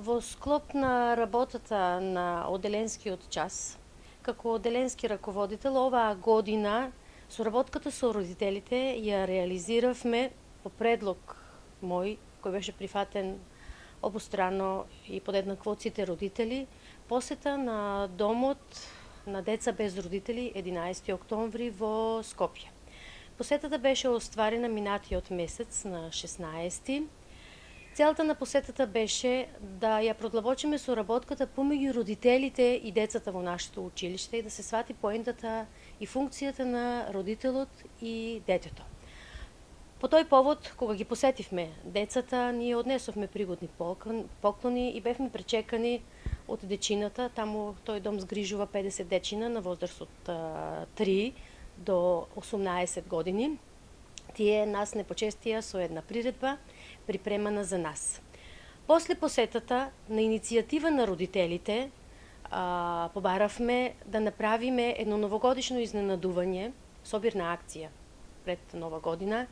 Во склоп на работата на оделенскиот час, како оделенски раководител оваа година соработката со родителите ја реализиравме по предлог мој, кој беше прифатен обострано и подеднакво од сите родители, посета на домот на деца без родители 11 октомври во Скопје. Посетата беше остварена минатиот месец на 16. Целта на посетата беше да ја продлабочиме соработката помеѓу родителите и децата во нашето училиште и да се свати поентата и функцијата на родителот и детето. По тој повод, кога ги посетивме децата, ние однесовме пригодни поклони и бевме пречекани од дечината. Таму тој дом згрижува 50 дечина на возраст од 3 до 18 години. Тие нас не почестија со една приредба припремана за нас. После посетата, на иницијатива на родителите, побаравме да направиме едно новогодишно изненадување, собирна акција пред Нова година,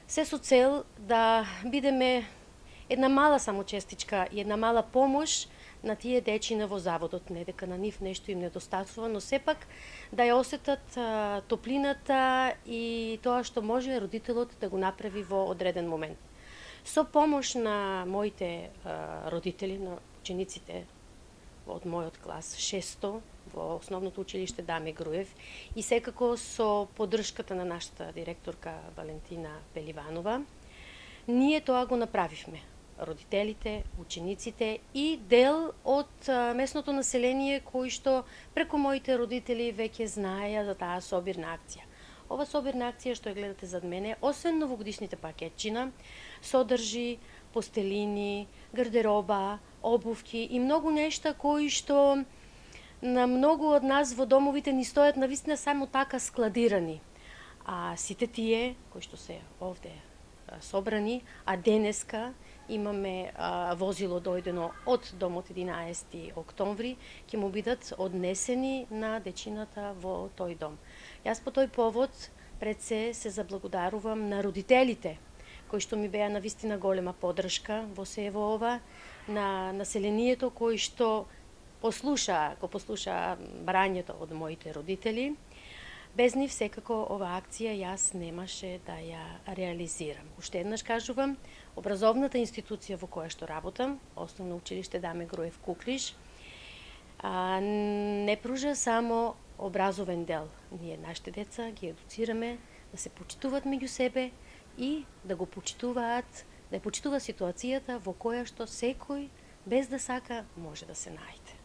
се со цел да бидеме една мала само честичка и една мала помош на тие дечина во заводот. Не дека на нив нешто им недостатува, но сепак да ја осетат топлината и тоа што може родителот да го направи во одреден момент. Со помош на моите родители, на учениците од мојот клас 600 во основното училиште Даме Груев и секако со поддршката на нашата директорка Валентина Пеливанова, ние тоа го направивме. Родителите, учениците и дел од местното население кои што преку моите родители веќе знаеја за таа собирна акција. Ова собирна акција што ја гледате зад мене, освен новогодишните пакетчина, содржи постелини, гардероба, обувки и многу нешта кои што на многу од нас во домовите ни стојат навистина само така складирани. А сите тие кои што се овде собрани, а денеска имаме возило дојдено од домот 11 октомври, ќе му бидат однесени на дечината во тој дом. Јас по тој повод пред се заблагодарувам на родителите, кои што ми беа навистина голема поддршка во сево ова, на населението кои што го послуша барањето од моите родители. Без нив секако ова акција јас немаше да ја реализирам. Уште еднаш кажувам, образовната институција во која што работам, Основно училиште Даме Груев Куклиш, не пружа само образовен дел. Ние нашите деца ги едуцираме да се почитуваат меѓу себе и да го почитуваат, да ја почитува ситуацијата во која што секој без да сака може да се најде.